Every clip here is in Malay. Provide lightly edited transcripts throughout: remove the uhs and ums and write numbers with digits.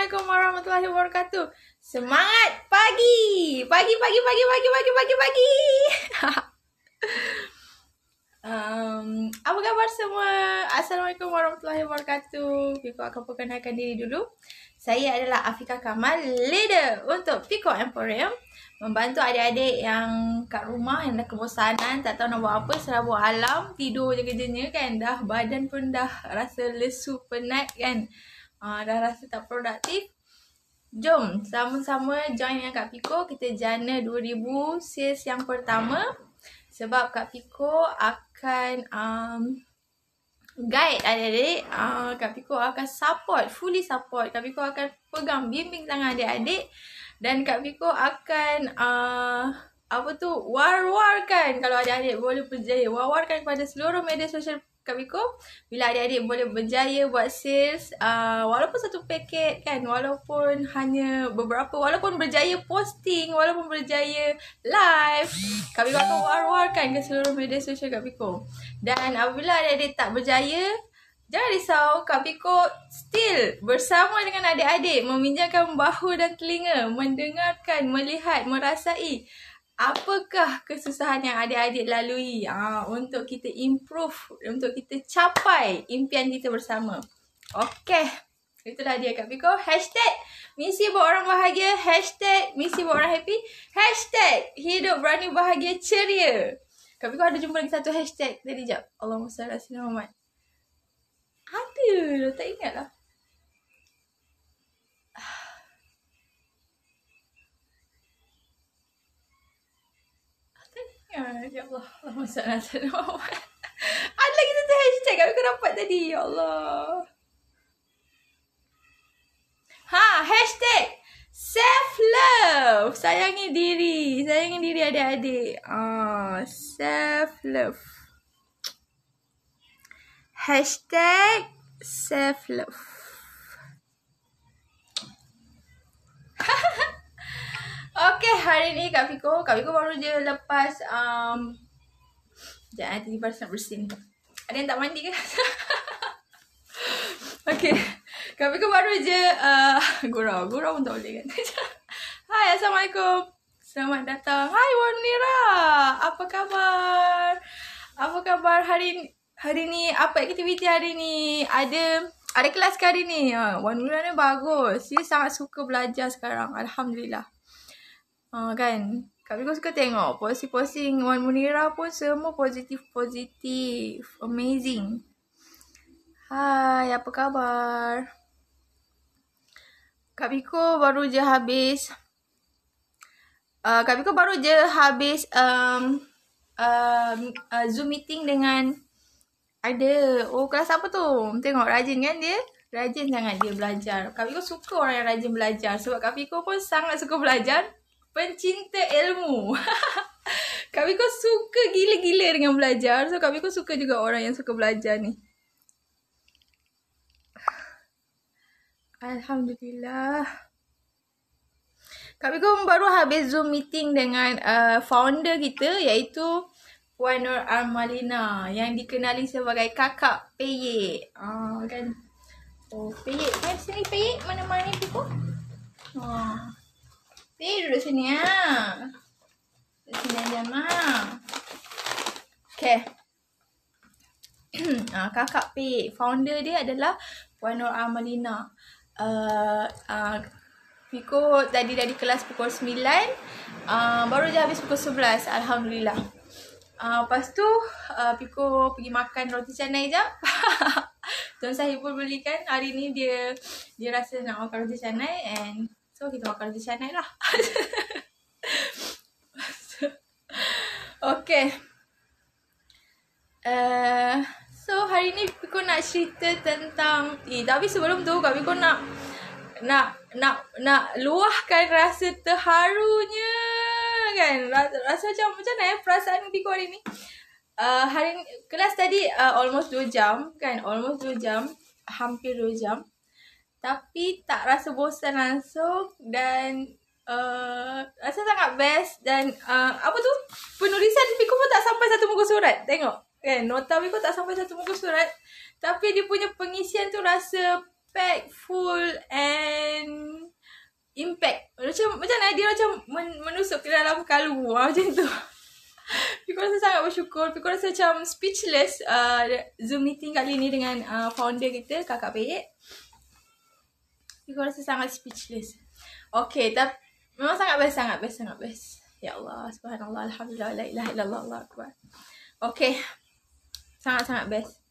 Assalamualaikum warahmatullahi wabarakatuh. Semangat pagi. Pagi. Apa khabar semua? Assalamualaikum warahmatullahi wabarakatuh. Piko akan perkenalkan diri dulu. Saya adalah Afika Kamal, leader untuk Piko Emporium. Membantu adik-adik yang kat rumah yang dah kebosanan, tak tahu nak buat apa, serabut alam, tidur je kerjanya kan. Dah badan pun dah rasa lesu, penat kan. Dah rasa tak produktif. Jom sama-sama join dengan Kak Piko. Kita jana 2000 sales yang pertama. Sebab Kak Piko akan guide adik-adik. Kak Piko akan fully support. Kak Piko akan pegang, bimbing tangan adik-adik. Dan Kak Piko akan war-warkan kalau adik-adik boleh berjaya. War-warkan kepada seluruh media sosial Kak Piko. Bila adik-adik boleh berjaya buat sales, walaupun satu paket kan, walaupun hanya beberapa, walaupun berjaya posting, walaupun berjaya live, Kak Piko akan war-warkan ke seluruh media sosial Kak Piko. Dan apabila adik-adik tak berjaya, jangan risau, Kak Piko still bersama dengan adik-adik meminjamkan bahu dan telinga, mendengarkan, melihat, merasai apakah kesusahan yang adik-adik lalui untuk kita improve, untuk kita capai impian kita bersama. Okey, itulah dia Kak Piko. Hashtag misi buat orang bahagia, hashtag misi buat orang happy, hashtag hidup berani bahagia ceria. Kak Piko ada jumpa lagi satu hashtag tadi jap. Allahumma salli ala sayyidina Muhammad. Ada, tak ingat lah. Tak ingat, ya Allah. Allahumma salli ala sayyidina Muhammad. Ada lagi satu hashtag Kak Piko dapat tadi, ya Allah. Hashtag self-love. Sayangi diri adik-adik. Self-love. Hashtag self-love. Okay, hari ni Kak Piko baru je lepas sekejap nanti baru nak bersin. Ada yang tak mandi ke? Okay, Kak Piko baru je gurau pun tak boleh kan. Hai, Assalamualaikum. Selamat datang. Hai Wan Nira. Apa khabar hari ni? Apa aktiviti hari ni? Ada kelas ke hari ni? Wan Nira ni bagus. Dia sangat suka belajar sekarang. Alhamdulillah. Kan? Kak Piko suka tengok posting Wan Munira pun semua positif. Amazing. Hai, apa khabar? Kak Piko baru je habis Zoom meeting dengan kelas apa tu? Tengok rajin kan dia? Rajin sangat dia belajar. Kak Piko suka orang yang rajin belajar. Sebab Kak Piko pun sangat suka belajar. Pencinta ilmu. Kak Piko suka gila-gila dengan belajar. So Kak Piko suka juga orang yang suka belajar ni. Alhamdulillah. Kak Piko baru habis Zoom meeting dengan founder kita, iaitu Puan Nur Armalina, yang dikenali sebagai Kakak Peyek. Kan? Peyek. Mari sini Peyek. Mana ni Piko? Peyek duduk sini Duduk sini aja Okay. Kakak Peyek. Founder dia adalah Puan Nur Armalina. Piko tadi dari kelas pukul 9, baru je habis pukul 11. Alhamdulillah. Lepas tu Piko pergi makan roti canai jap. Tuan Sahibul belikan. Hari ni dia rasa nak makan roti canai, and so kita makan roti canai lah. Okay. So hari ni Piko nak cerita tentang tapi sebelum tu Kak Piko nak luahkan rasa terharunya kan. Rasa macam mana perasaan Piko hari ni? Hari ni kelas tadi almost 2 jam kan, hampir 2 jam. Tapi tak rasa bosan langsung, dan rasa sangat best. Dan penulisan Piko pun tak sampai 1 muka surat. Tengok kan, nota Piko tak sampai 1 muka surat, tapi dia punya pengisian tu rasa impactful and impact. Macam mana dia macam menusuk ke dalam kalbu. Macam tu. Piko rasa sangat bersyukur. Piko rasa macam speechless Zoom meeting kali ni dengan founder kita, Kakak Peyek. Piko rasa sangat speechless. Okay, tapi memang sangat best. Ya Allah, subhanallah, alhamdulillah, la ilaha illallah, Allah akbar. Okay, sangat best.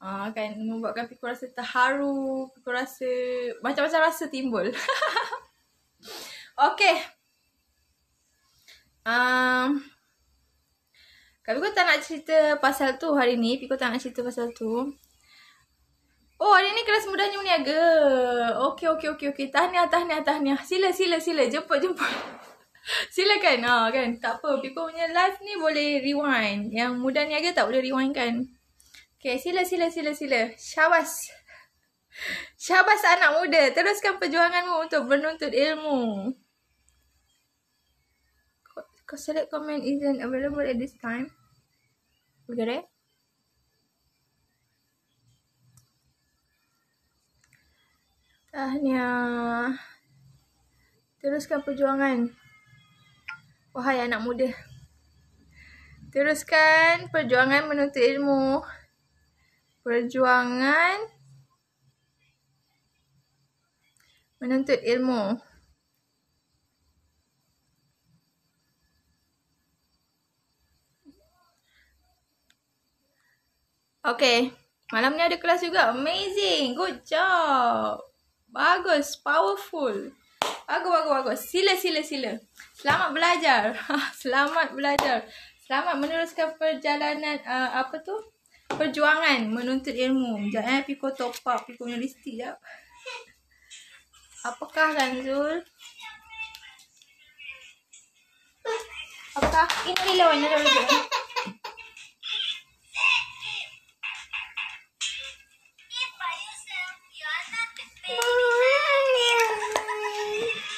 Kan membuatkan Piko rasa terharu. Piko rasa macam-macam rasa timbul. Okay. Piko tak nak cerita pasal tu hari ni. Piko tak nak cerita pasal tu. Oh, hari ni kelas mudahnya meniaga. Okay. Tahniah. Sila. Jemput. Silakan. Kan. Tak apa. Piko punya live ni boleh rewind. Yang mudah niaga tak boleh rewind kan. Okay, sila. Syabas anak muda. Teruskan perjuanganmu untuk menuntut ilmu. Select comment isn't available at this time. Got it? Tahniah. Teruskan perjuangan. Wahai anak muda. Teruskan perjuangan menuntut ilmu. Perjuangan menuntut ilmu. Okay. Malam ni ada kelas juga. Amazing. Good job. Bagus. Powerful. Bagus. Sila. Selamat belajar. Selamat meneruskan perjalanan perjuangan menuntut ilmu. Sekejap Piko top up. Piko punya listik sekejap. Apakah kan Zul? Apakah? Ini lawan.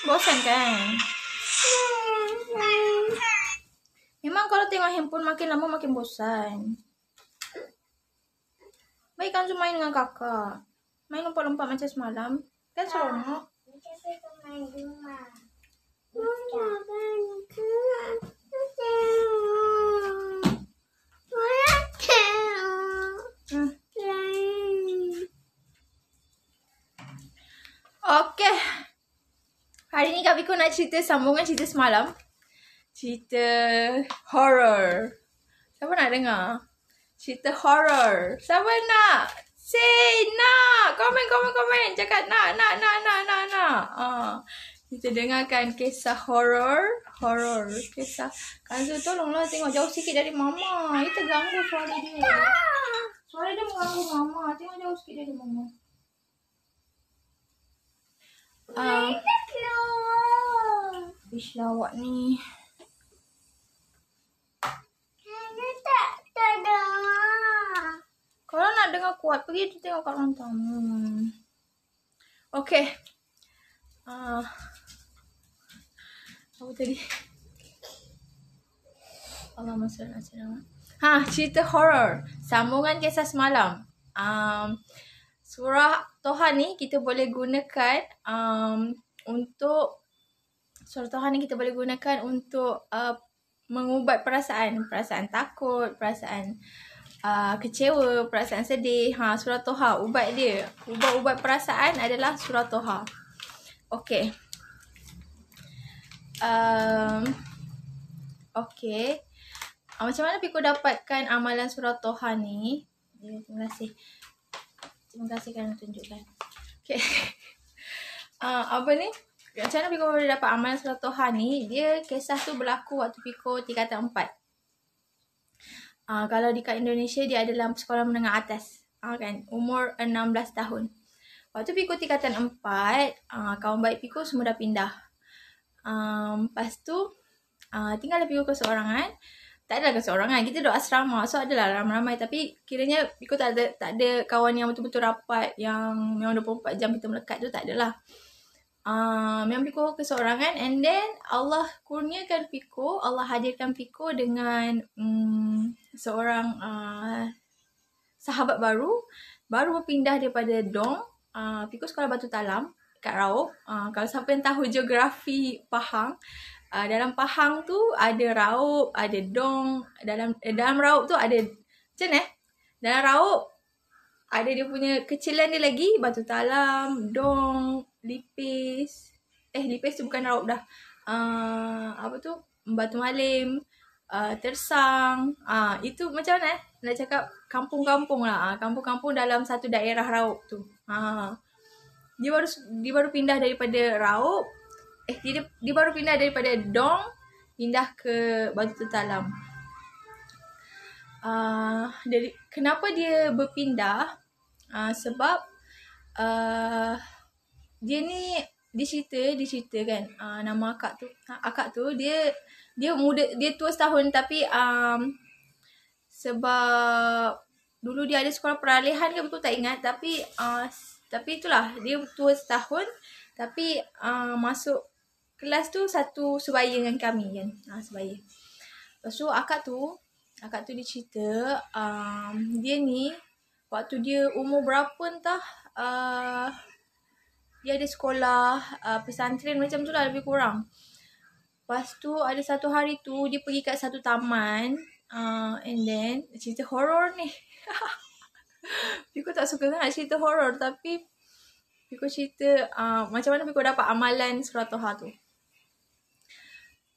Bosan kan? Memang kalau tengok handphone makin lama makin bosan. Baik kan main dengan kakak. Main lompat-lompat macam semalam. Kan seronok. Main rumah. Okay. Hari ni Kak Piko nak sambungan cerita semalam. Cerita horror. Siapa nak dengar? Cerita horror. Siapa nak? Say nak. Komen. Cakap nak. Kita dengarkan kisah horror. Kisah. Kanzu tolonglah tengok jauh sikit dari mama. Dia terganggu suara dia. Suara dia mengganggu mama. Tengok jauh sikit dari mama. Ish lawak ni. Kalau nak dengar kuat, pergi tengok kat ruang tamu. Okay. Apa tadi? Allahumma salli ala sayyidina. Cerita horror. Sambungan kisah semalam. Surah Toha ni kita boleh gunakan untuk mengubat perasaan takut, perasaan kecewa, perasaan sedih. Surah Toha, ubat dia. Ubat perasaan adalah surah Toha. Okay. Okay. Macam mana Piko dapatkan amalan surah Toha ni? Terima kasih kerana tunjukkan. Okay. Macam mana Piko boleh dapat amalan surah Toha ni? Dia kisah tu berlaku waktu Piko tingkatan 4. Kalau dekat Indonesia dia adalah sekolah menengah atas. Kan? Umur 16 tahun. Waktu Piko tingkatan 4, kawan baik Piko semua dah pindah. Lepas tu, tinggallah Piko keseorangan. Tak adalah keseorangan. Kita duduk asrama. So adalah ramai-ramai. Tapi kiranya Piko tak ada kawan yang betul-betul rapat. Yang memang 24 jam kita melekat tu tak adalah. Memang Piko keseorangan. And then Allah kurniakan Piko. Allah hadirkan Piko dengan seorang sahabat baru. Baru berpindah daripada dorm. Piko sekolah Batu Talam kat Raub. Kalau siapa yang tahu geografi Pahang, dalam Pahang tu ada Raub, ada Dong. Dalam Raub tu ada macam mana? Dalam Raub ada dia punya kecilan dia lagi, Batu Talam, Dong, Lipis. Lipis tu bukan Raub dah. Apa tu? Batu Malim, Tersang. Itu macam mana nak cakap kampung-kampung lah. Kampung-kampung dalam satu daerah Raub tu. Dia baru pindah daripada Raub. Dia baru pindah daripada Dong pindah ke Batu Talam. Kenapa dia berpindah? Sebab dia ni dicerita kan, nama akak tu dia muda, dia tua setahun tapi sebab dulu dia ada sekolah peralihan ke aku tak ingat, tapi itulah dia tua setahun tapi masuk kelas tu satu sebaya dengan kami kan, sebaya. Lepas tu akak tu dia cerita dia ni waktu dia umur berapa entah, dia ada sekolah pesantren macam tu lah lebih kurang. Lepas tu ada satu hari tu dia pergi kat satu taman, and then cerita horror ni. Piko tak suka sangat cerita horror, tapi Piko cerita macam mana Piko dapat amalan surah Toha tu.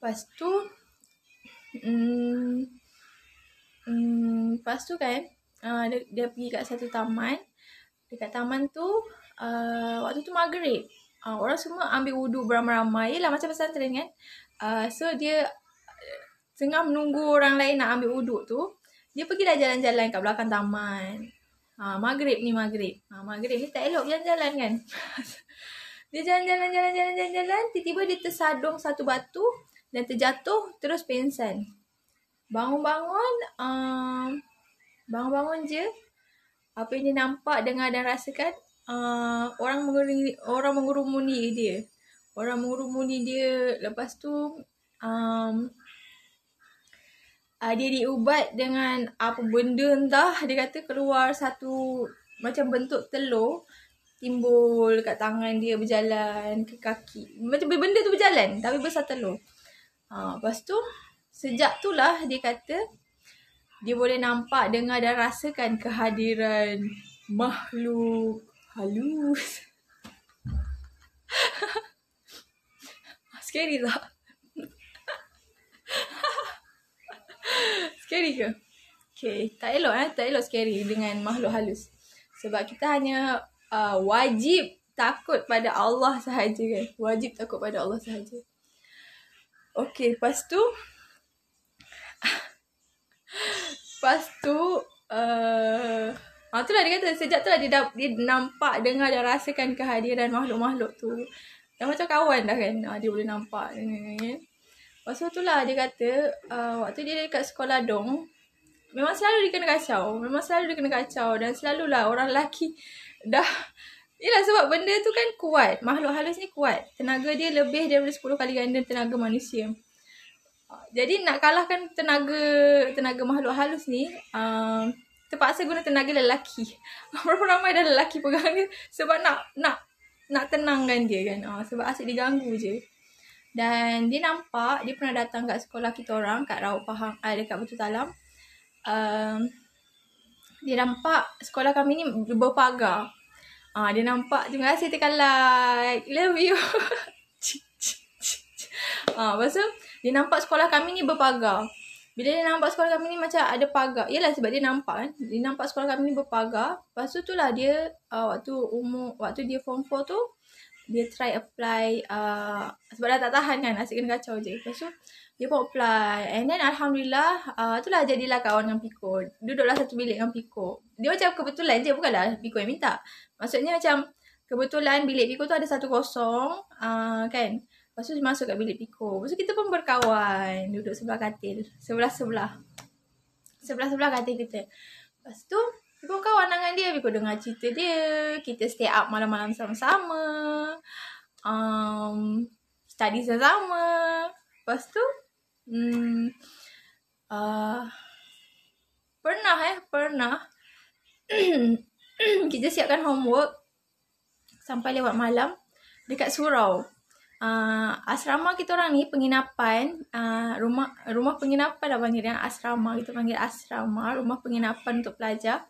Lepas tu kan dia pergi kat satu taman. Dekat taman tu waktu tu maghrib. Orang semua ambil wudu beramai-ramai. Yelah macam pesantren kan. So dia tengah menunggu orang lain nak ambil wudu tu, dia pergi dah jalan-jalan kat belakang taman. Maghrib ni tak elok jalan-jalan kan. Dia jalan-jalan, tiba-tiba dia tersadung satu batu dan terjatuh terus pingsan. Bangun je, apa yang dia nampak, dengar dan rasakan, orang mengurumuni dia. Lepas tu dia diubat dengan apa benda entah. Dia kata keluar satu macam bentuk telur timbul kat tangan dia, berjalan ke kaki. Macam benda tu berjalan tapi besar telur. Lepas tu sejak tu lah dia kata dia boleh nampak, dengar dan rasakan kehadiran makhluk halus. Scary tak? Scary ke? Okay, tak elok scary dengan makhluk halus. Sebab kita hanya wajib takut pada Allah sahaja kan. Okay, lepas tu itulah dia kata sejak tu lah dia nampak, dengar dan rasakan kehadiran makhluk-makhluk tu. Dah macam kawan dah kan. Dia boleh nampak kan. Lepas tu lah dia kata waktu dia dekat sekolah Dong, memang selalu dia kena kacau. Dan selalulah orang lelaki dah, yelah sebab benda tu kan kuat. Makhluk halus ni kuat. Tenaga dia lebih daripada 10 kali ganda tenaga manusia. Jadi nak kalahkan tenaga makhluk halus ni, terpaksa guna tenaga lelaki. Berapa ramai dah lelaki pegang dia sebab nak tenangkan dia kan. Sebab asyik diganggu je. Dan dia nampak, dia pernah datang kat sekolah kita orang kat Raub Pahang, dekat Batu Talam. Dia nampak sekolah kami ni berpagar. Dia nampak, terima kasih tekan like, love you. Lepas tu dia nampak sekolah kami ni berpagar. Bila dia nampak sekolah kami ni macam ada pagar, yelah sebab dia nampak kan, dia nampak sekolah kami ni berpagar. Lepas tu lah dia waktu dia form 4 tu, dia try apply sebab dah tak tahan kan, asyik kena kacau je. Lepas tu dia pun apply, and then Alhamdulillah itulah jadilah kawan dengan Piko. Duduklah satu bilik dengan Piko. Dia macam kebetulan je, bukanlah Piko yang minta. Maksudnya macam kebetulan bilik Piko tu ada 1 kosong kan. Lepas tu dia masuk kat bilik Piko. Lepas tu kita pun berkawan, duduk sebelah katil, sebelah-sebelah katil kita. Lepas tu Piko kawan dengan dia, Piko dengar cerita dia, kita stay up malam-malam sama-sama, study sama-sama. Lepas tu pernah kita siapkan homework. sampai lewat malam dekat surau. Asrama kita orang ni penginapan, rumah penginapan lah panggil dia, asrama. Kita panggil asrama, rumah penginapan untuk pelajar.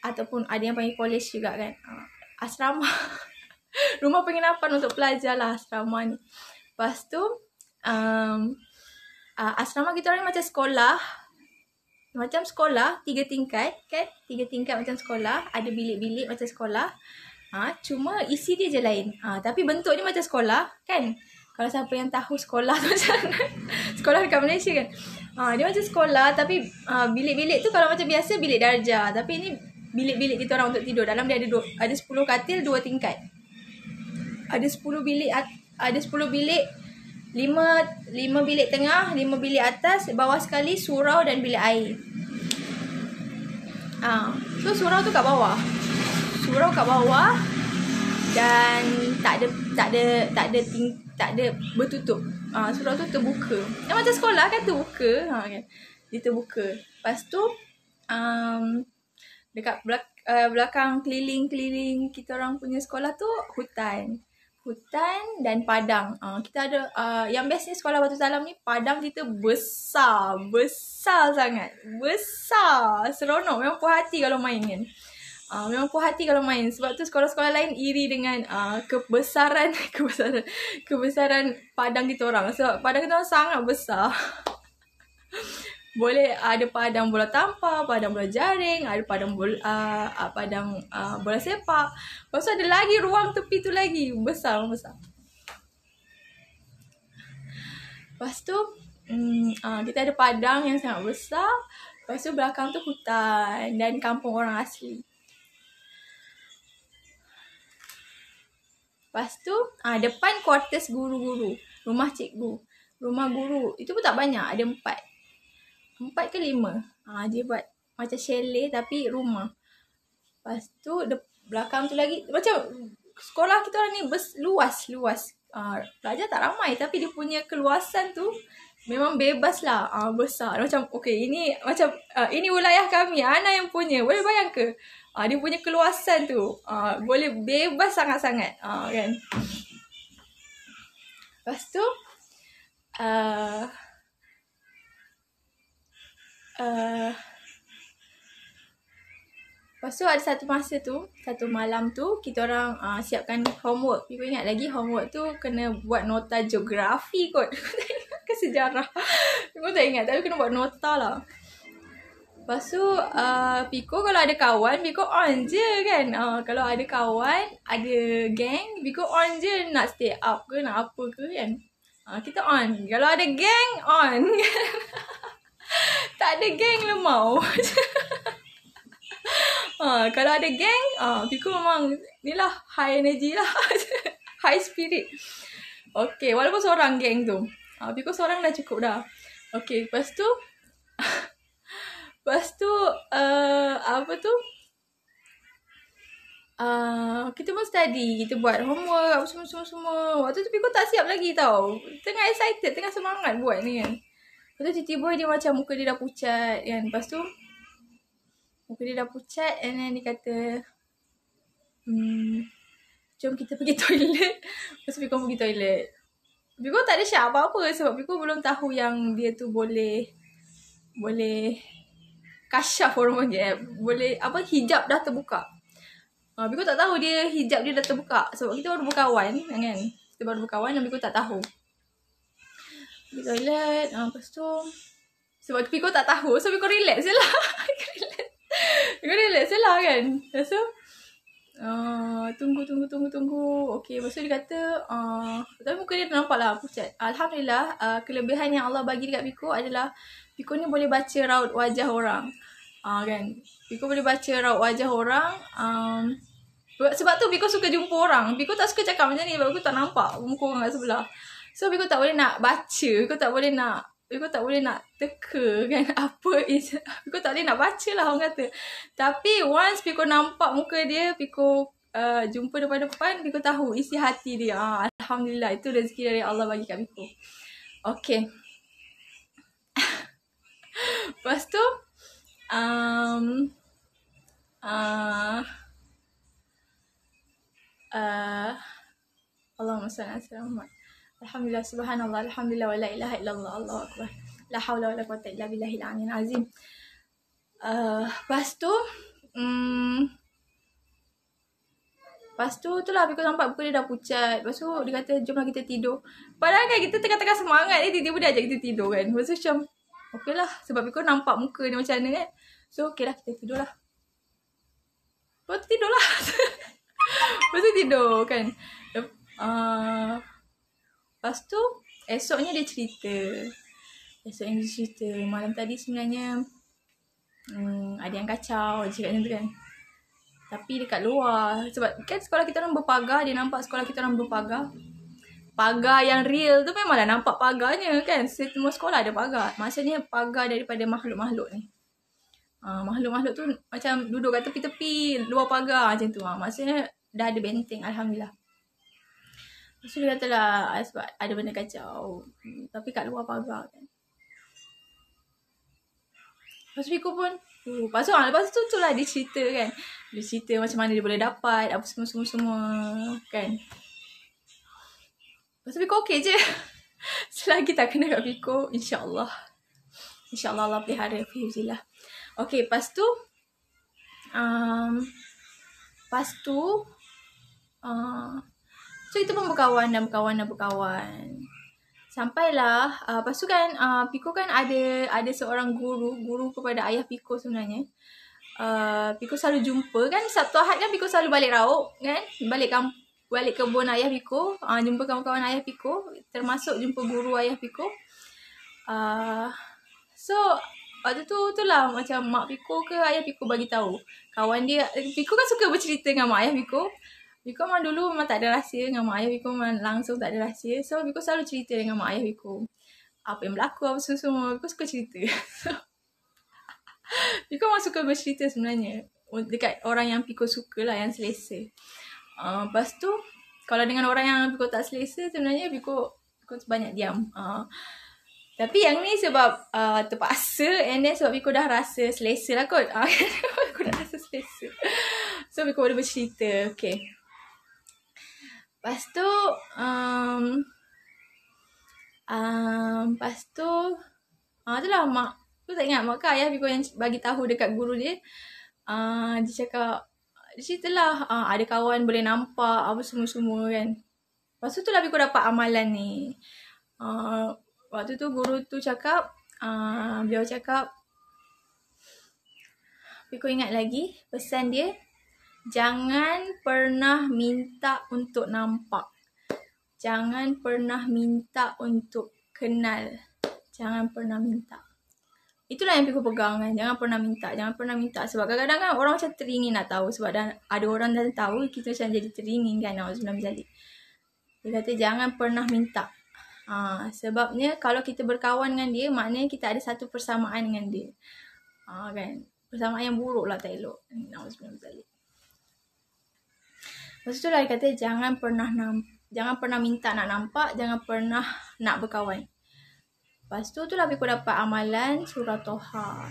Ataupun ada yang panggil college juga kan. Asrama. Rumah penginapan untuk pelajar lah asrama ni. Lepas tu, asrama kita orang ni macam sekolah. Macam sekolah, 3 tingkat kan. 3 tingkat macam sekolah. Ada bilik-bilik macam sekolah. Cuma isi dia je lain. Tapi bentuk ni macam sekolah kan. Kalau siapa yang tahu sekolah tu macam mana. Sekolah dekat Malaysia kan. Dia macam sekolah tapi bilik-bilik tu kalau macam biasa bilik darjah. Tapi ni bilik-bilik kita orang untuk tidur. Dalam dia ada 10 katil 2 tingkat. Ada 10 bilik, ada 10 bilik, 5 bilik tengah, 5 bilik atas, bawah sekali surau dan bilik air. So surau tu kat bawah. Surau kat bawah dan tak ada bertutup. Surau tu terbuka. Macam sekolah kan terbuka. Kan. Dia terbuka. Lepas tu dekat belakang keliling kita orang punya sekolah tu hutan dan padang. Kita ada yang bestnya sekolah Batu Salam ni, padang kita besar sangat. Besar, seronok, memang puas hati kalau main kan. Memang puas hati kalau main. Sebab tu sekolah-sekolah lain iri dengan kebesaran padang kita orang. Sebab padang kita orang sangat besar. Boleh ada padang bola tampar, padang bola jaring, ada padang bola sepak. Lepas tu ada lagi ruang tepi tu lagi. Besar. Lepas tu kita ada padang yang sangat besar. Lepas tu belakang tu hutan dan kampung orang asli. Lepas tu depan kuartus guru-guru, rumah cikgu, rumah guru. Itu pun tak banyak, ada 4 ke 5. Dia buat macam chalet tapi rumah. Lepas tu belakang tu lagi macam sekolah kita orang ni luas. Pelajar tak ramai tapi dia punya keluasan tu memang bebas lah. Besar. Macam ini wilayah kami, Ana yang punya. Boleh bayang ke? Dia punya keluasan tu boleh bebas sangat-sangat. Kan? Lepas tu lepas tu ada satu masa tu, satu malam tu kita orang siapkan homework. Aku ingat lagi homework tu kena buat nota geografi kot. Ke sejarah. Aku tak ingat tapi kena buat nota lah. Lepas tu Piko kalau ada kawan, Piko on je kan. Kalau ada kawan, ada gang, Piko on je nak stay up ke, nak apa ke kan. Kita on. Kalau ada gang, on. Tak ada gang, lemau. Kalau ada gang, Piko memang ni lah high energy lah. High spirit. Okay, walaupun seorang gang tu. Piko seorang dah cukup dah. Okay, lepas tu apa tu? Kita pun study, kita buat homework apa semua. Waktu tu Piko tak siap lagi tau. Tengah excited, tengah semangat buat ni kan. Lepas tu tiba-tiba dia macam muka dia dah pucat kan. Lepas tu muka dia dah pucat and then dia kata jom kita pergi toilet. Lepas tu Piko pergi toilet. Piko tak ada syak apa-apa sebab Piko belum tahu yang dia tu boleh kasyaf orang panggil. Boleh hijab dah terbuka. Piko tak tahu dia hijab dia dah terbuka sebab kita baru berkawan kan. Kita baru berkawan dan Piko tak tahu. Pergi toilet, lepas tu sebab Piko tak tahu, so Piko relax je lah. Piko relax je lah kan. Lepas tu tunggu. Okay, lepas tu dia kata tapi muka dia nampak lah pucat. Alhamdulillah, kelebihan yang Allah bagi dekat Piko adalah Piko ni boleh baca raut wajah orang. Kan. Piko boleh baca raut wajah orang. Sebab tu Piko suka jumpa orang. Piko tak suka cakap macam ni sebab Piko tak nampak muka orang kat sebelah. So Piko tak boleh nak baca. Piko tak boleh nak teka kan apa is. Piko tak boleh nak baca lah orang kata. Tapi once Piko nampak muka dia, Piko jumpa depan-depan, Piko tahu isi hati dia. Alhamdulillah, itu rezeki dari Allah bagi kat Piko. Okay. Lepas tu Allahumma salli ala sayyidina Muhammad. Alhamdulillah, subhanallah, alhamdulillah, wa la ilaha illallah, Allahu akbar. La haula wa la quwwata illa billahil aliyyil azim. Lepas tu, tu lah Biko nampak buku dia dah pucat. Lepas tu dia kata jomlah kita tidur. Padahal kan kita tengah-tengah semangat ni, tiba-tiba dia ajak kita tidur kan. Lepas tu macam okey lah, sebab Biko nampak muka dia macam mana kan. So okey lah, kita tidur lah. Lepas tu tidur lah. Lepas tu tidur kan. Lepas tu esoknya dia cerita. Malam tadi sebenarnya ada yang kacau, dia cakap macam tu kan. Tapi dekat luar, sebab kan sekolah kita orang berpagar, dia nampak sekolah kita orang berpagar. Pagar yang real tu memanglah nampak pagarnya kan. Semua sekolah ada pagar. Maksudnya pagar daripada makhluk-makhluk ni. Makhluk-makhluk tu macam duduk kat tepi-tepi luar pagar macam tu. Maksudnya dah ada benteng, alhamdulillah. Lepas tu dia kata lah sebab ada benda kacau. Tapi kat luar pagar kan. Lepas tu Biko pun lepas tu lah dia cerita kan. Dia cerita macam mana dia boleh dapat apa semua kan. Lepas tu Biko okey je. Selagi tak kena kat Biko, insyaAllah Allah pelihara Fihizillah. Okey, lepas tu so kita pun berkawan. Sampailah lepas tu kan Piko kan ada seorang guru kepada ayah Piko sebenarnya. Piko selalu jumpa kan, Sabtu Ahad kan Piko selalu balik rauk kan, balik kebun ayah Piko, jumpa kawan-kawan ayah Piko, termasuk jumpa guru ayah Piko. So waktu tu lah macam mak Piko ke ayah Piko bagi tahu kawan dia. Piko kan suka bercerita dengan mak ayah Piko. Piko memang dulu memang tak ada rahsia dengan mak ayah Piko, memang langsung tak ada rahsia. So Piko selalu cerita dengan mak ayah Piko apa yang berlaku, apa semua. Piko suka cerita. Piko memang suka bercerita sebenarnya dekat orang yang Piko suka lah, yang selesa. Lepas tu kalau dengan orang yang Piko tak selesa, sebenarnya Piko banyak diam. Tapi yang ni sebab terpaksa, and then sebab Piko dah rasa selesa lah kot. Piko dah rasa selesa. So Piko boleh bercerita. Okay. Lepas tu itulah mak tu tak ingat mak ke ayah Piko yang bagi tahu dekat guru dia. Dia cakap dia ceritalah ada kawan boleh nampak apa semua kan. Lepas tu lah Piko dapat amalan ni. Waktu tu guru tu cakap beliau cakap, Piko ingat lagi pesan dia, jangan pernah minta untuk nampak. Jangan pernah minta untuk kenal. Jangan pernah minta. Itulah yang Piko pegang kan. Jangan pernah minta. Sebab kadang-kadang kan orang macam teringin nak tahu. Sebab dah ada orang dah tahu, kita macam jadi teringin kan. Dia kata jangan pernah minta. Sebabnya kalau kita berkawan dengan dia, maknanya kita ada satu persamaan dengan dia. Kan. Persamaan yang buruk lah, tak elok. Lepas tu lah dia kata jangan pernah minta nak nampak, jangan pernah nak berkawan. Lepas tu lah Piko dapat amalan surah Toha.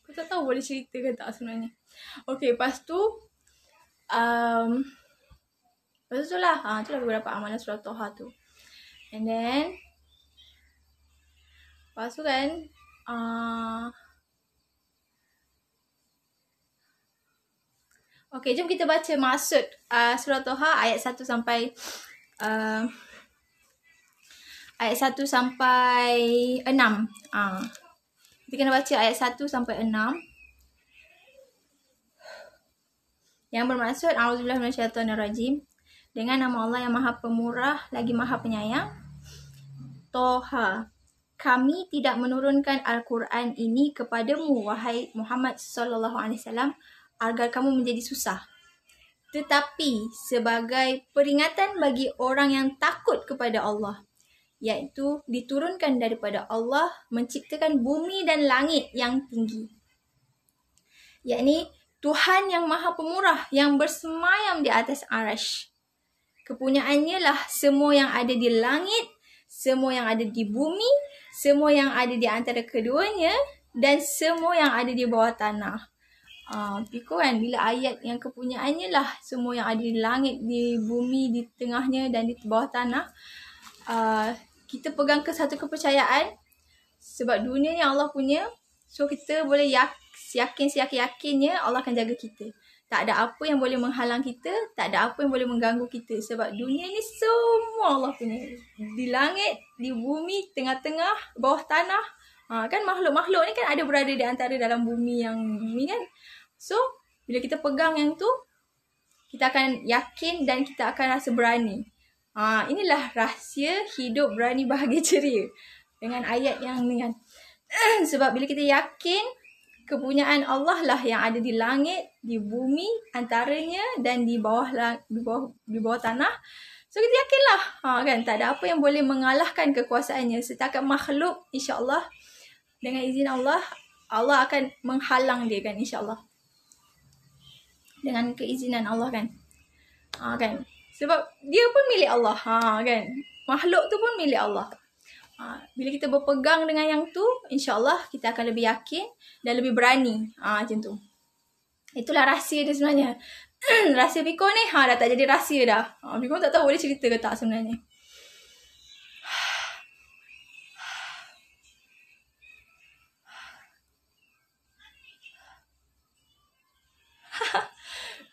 Aku tak tahu boleh cerita ke tak sebenarnya. Okay, lepas tu lah Piko dapat amalan surah Toha tu. And then lepas tu kan okay, jom kita baca maksud surah Toha ayat 1 sampai ayat 1 sampai 6. Kita kena baca ayat 1 sampai 6. Yang bermaksud A'udzubillah minasyaitonirrajim. Dengan nama Allah yang Maha Pemurah lagi Maha Penyayang. Toha. Kami tidak menurunkan Al-Quran ini kepadamu, wahai Muhammad sallallahu alaihi wasallam, agar kamu menjadi susah. Tetapi sebagai peringatan bagi orang yang takut kepada Allah, iaitu diturunkan daripada Allah menciptakan bumi dan langit yang tinggi. Yakni Tuhan yang Maha Pemurah yang bersemayam di atas arash. Kepunyaannya lah semua yang ada di langit, semua yang ada di bumi, semua yang ada di antara keduanya, dan semua yang ada di bawah tanah. Piko kan, bila ayat yang kepunyaannya lah semua yang ada di langit, di bumi, di tengahnya dan di bawah tanah, kita pegang ke satu kepercayaan sebab dunia ni Allah punya. So kita boleh yakin-yakinnya Allah akan jaga kita. Tak ada apa yang boleh menghalang kita, tak ada apa yang boleh mengganggu kita. Sebab dunia ni semua Allah punya. Di langit, di bumi, tengah-tengah, bawah tanah. Kan makhluk-makhluk ni kan ada berada di antara dalam bumi yang ni kan. So, bila kita pegang yang tu, kita akan yakin dan kita akan rasa berani. Inilah rahsia hidup berani bahagia ceria. Dengan ayat yang ni kan. Sebab bila kita yakin, kepunyaan Allah lah yang ada di langit, di bumi, antaranya dan di bawah tanah. So kita yakinlah, kan tak ada apa yang boleh mengalahkan kekuasaannya. Setakat makhluk, insya-Allah dengan izin Allah, Allah akan menghalang dia kan, insya-Allah. Dengan keizinan Allah kan. Kan. Sebab dia pun milik Allah, kan. Makhluk tu pun milik Allah. Bila kita berpegang dengan yang tu, insya-Allah kita akan lebih yakin dan lebih berani. Macam tu. Itulah rahsia dia sebenarnya. Rahsia Piko ni dah tak jadi rahsia dah. Piko tak tahu boleh cerita ke tak sebenarnya.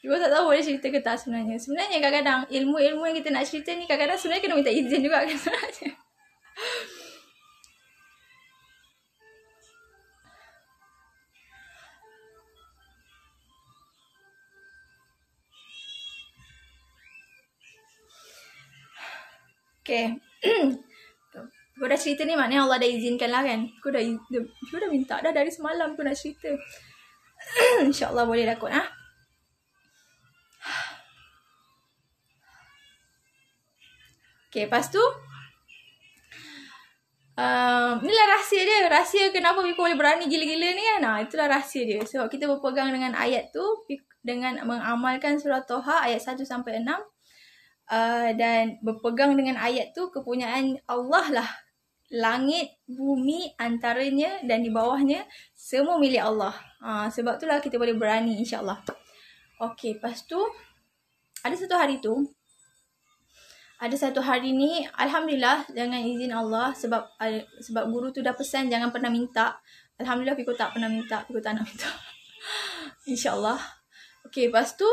Piko tak tahu boleh cerita ke tak sebenarnya. Sebenarnya kadang-kadang ilmu-ilmu yang kita nak cerita ni kadang-kadang sebenarnya kena minta izin juga kan sebenarnya. Okay. Aku dah cerita ni maknanya Allah dah izinkan lah kan. Aku dah minta dah dari semalam aku nak cerita. InsyaAllah boleh dah kot. Okay, lepas tu inilah rahsia dia. Rahsia kenapa Piko boleh berani gila-gila ni kan. Itulah rahsia dia. Sebab kita berpegang dengan ayat tu, dengan mengamalkan surah Toha ayat 1 sampai 6. Dan berpegang dengan ayat tu, kepunyaan Allah lah. Langit, bumi, antaranya dan di bawahnya semua milik Allah. Sebab itulah kita boleh berani, insya-Allah. Okay, lepas tu ada satu hari ni, Alhamdulillah dengan izin Allah, sebab guru tu dah pesan jangan pernah minta. Alhamdulillah Piko tak pernah minta, Piko tak nak minta. InsyaAllah. Okay, lepas tu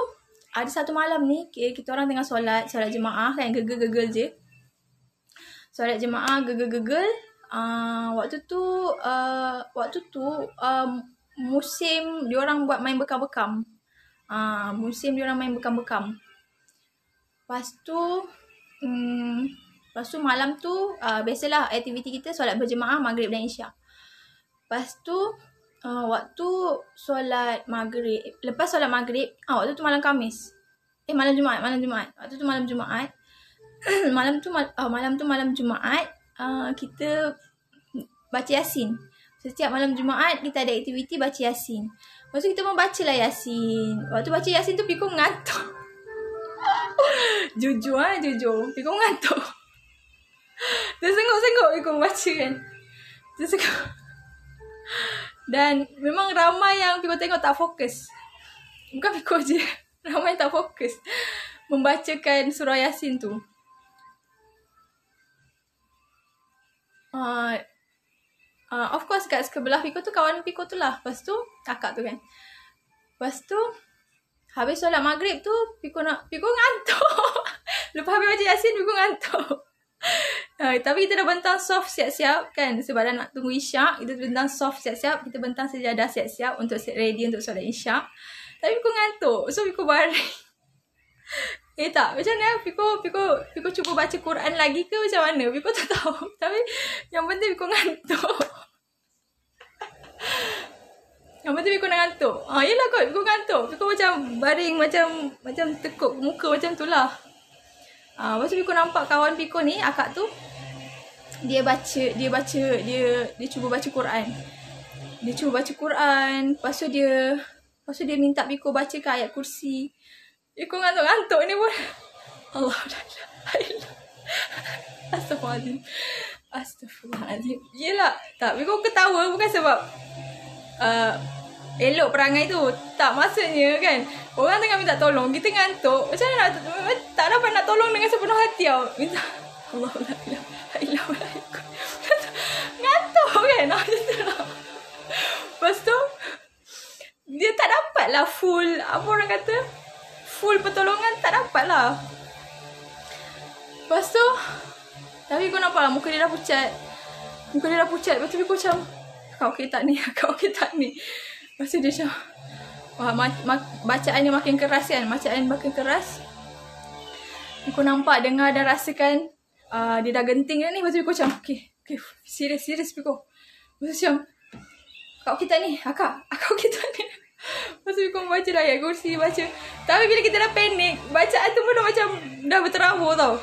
ada satu malam ni, kita orang tengah solat jemaah kan, gegel-gegel je. Solat jemaah, gegel-gegel. Waktu tu musim diorang buat main bekam-bekam. Lepas tu malam tu, biasalah aktiviti kita solat berjemaah maghrib dan isyak. Lepas tu, waktu solat maghrib, lepas solat maghrib, waktu tu malam Khamis. Malam Jumaat. Waktu tu malam Jumaat. malam Jumaat, kita baca Yasin. Setiap malam Jumaat kita ada aktiviti baca Yasin. Lepas tu kita pun bacalah Yasin. Waktu baca Yasin tu Piko ngantuk. Jujur. Piko ngantuk. Tersenguk-senguk Piko baca kan. Tersenguk. Dan memang ramai yang Piko tengok tak fokus. Bukan Piko je. Ramai tak fokus membacakan surah Yasin tu. Of course kat sebelah Piko tu kawan Piko tu lah. Lepas tu kakak tu kan. Lepas tu habis solat maghrib tu Piko ngantuk. Lepas habis baca Yasin Piko ngantuk. Tapi kita dah bentang soft siap-siap kan. Sebab dah nak tunggu isyak, kita bentang soft siap-siap. Kita bentang sejadah siap-siap untuk ready untuk solat isyak. Tapi Piko ngantuk. So Piko baring. Tak, macam mana Piko cuba baca Quran lagi ke macam mana? Piko tak tahu. Tapi yang penting Piko ngantuk. Yang penting Piko nak ngantuk. Yelah kot, Piko ngantuk. Piko macam baring, macam tekuk muka macam tu lah. Lepas tu Piko nampak kawan Piko ni, akak tu, dia cuba baca Quran. Lepas tu dia minta Piko baca ke ayat kursi. Piko ngantuk-ngantuk ni pun. Allah la ilaha illallah. Astagfirullahaladzim. Astagfirullahaladzim. Yelah. Tak, Biko ketawa bukan sebab elok perangai tu. Tak, maksudnya kan, orang tengah minta tolong, kita ngantuk. Macam mana nak, tak dapat nak tolong dengan sepenuh hati tau. Minta Allah la ilaha illallah. Ngantuk kan. Macam tu lah. Lepas tu dia tak dapat lah full, apa orang kata, full pertolongan tak dapat lah. Lepas tu, tapi kau nampak lah muka dia dah pucat. Muka dia dah pucat. Lepas tu dia macam, kau okey tak ni? Kau okey tak ni? Lepas tu dia macam, wah, bacaannya makin keras kan. Bacaan makin keras. Kau nampak, dengar dan rasakan dia dah genting dah ni. Lepas tu dia macam, okay, serius Piko. Lepas tu macam, kau okey tak ni? Akak okey tak ni? Lepas tu Piko baca dah ayat kursi, baca. Tapi bila kita dah panik, bacaan tu pun dah macam, dah berterabur tau.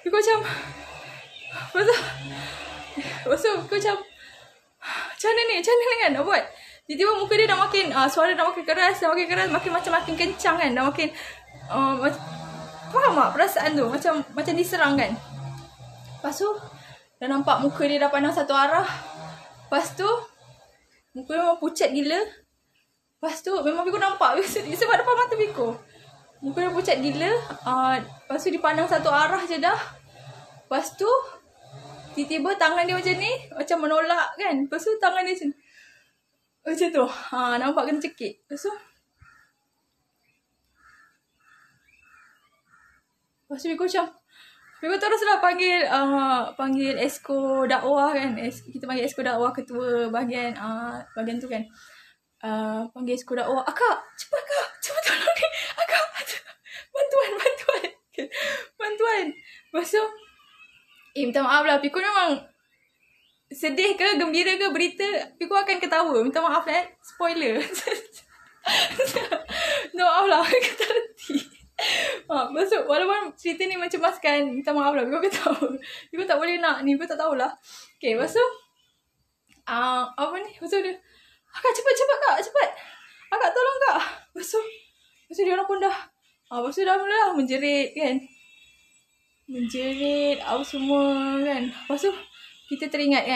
Piko macam, Lepas tu Piko macam, macam mana ni kan nak buat? Tiba-tiba muka dia dah makin, suara dah makin keras, makin kencang kan. Dah makin, faham tak perasaan tu? Macam diserang kan. Lepas tu, dah nampak muka dia dah pandang satu arah. Lepas tu, muka dia memang pucat gila. Lepas tu, memang Piko nampak sebab depan mata Piko. Muka dia pucat gila. Lepas tu, dipandang satu arah je dah. Lepas tu, tiba-tiba tangan dia macam ni, macam menolak kan. Lepas tu, tangan dia macam tu. Nampak kena cekik. Lepas tu Piko macam, Piko teruslah panggil esko dakwah kan. Kita panggil esko dakwah, ketua bahagian tu kan. Panggil esko dakwah, akak, cepat tolong ni. Akak, bantuan. Lepas tu, minta maaf lah. Piko memang sedih ke, gembira ke berita, Piko akan ketawa. Minta maaf lah, spoiler. Minta maaf lah, kata reti. Lepas tu, walaupun cerita ni mencemaskan, minta maaf lah, Piko ketawa. Piko tak boleh nak ni, Piko tak tahulah. Okay, lepas tu, apa ni, lepas tu dia, akak cepat kak, cepat. Akak tolong kak. Lepas tu dia orang pun dah, lepas tu dah mula menjerit kan. Menjerit, apa semua kan. Lepas tu, kita teringat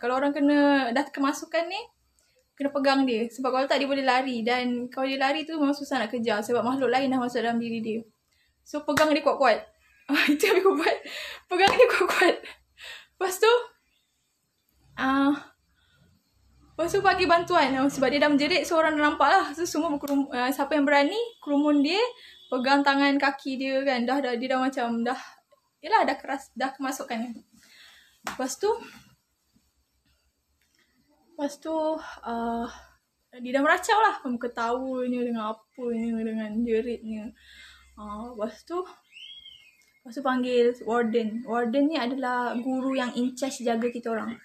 kalau orang dah kemasukan ni, kena pegang dia. Sebab kalau tak, dia boleh lari. Dan kalau dia lari tu memang susah nak kejar. Sebab makhluk lain dah masuk dalam diri dia. So, pegang dia kuat-kuat. Itu yang aku buat. Pegang dia kuat-kuat. Lepas tu, bagi bantuan. Sebab dia dah menjerit, so orang dah nampak lah. So, semua siapa yang berani, kerumun dia, pegang tangan kaki dia kan. Dia dah macam, yelah, dah keras, dah kemasukan kan. Lepas tu, dia dah meracau lah. Ketawanya dengan apanya, dengan jeritnya. Lepas tu panggil warden. Warden ni adalah guru yang in charge jaga kita orang.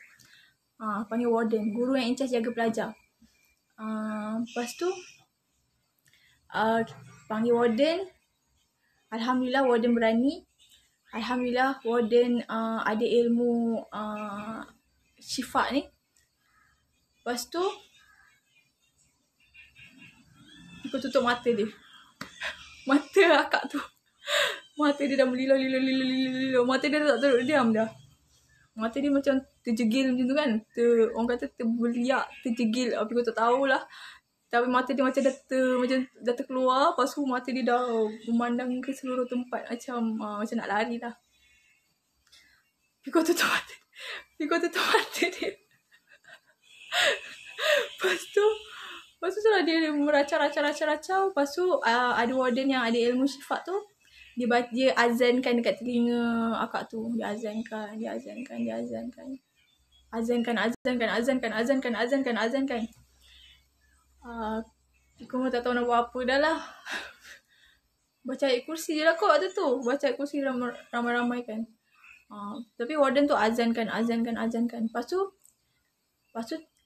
Panggil warden. Guru yang in charge jaga pelajar. Lepas tu, panggil warden. Alhamdulillah warden berani. Alhamdulillah warden ada ilmu syifa ni. Lepas tu, aku tutup mata dia. Mata akak tu. Mata dia dah melilo. Mata dia tak terus diam dah. Mata dia macam terjegil macam tu kan. Orang kata terbeliak, terjegil. Aku tak tahulah. Tapi mata dia macam dah terkeluar. Lepas tu mata dia dah memandang ke seluruh tempat. Macam nak lari lah. Piko tutup mata dia. Lepas tu lah dia meracau. Lepas tu ada warden yang ada ilmu syifa tu. Dia azankan dekat telinga akak tu. Dia azankan. Azankan. Aku tak tahu nak buat apa dah lah. Baca ayat kursi je lah kot waktu tu. Baca ayat kursi ramai-ramai kan. Tapi warden tu azankan. Lepas tu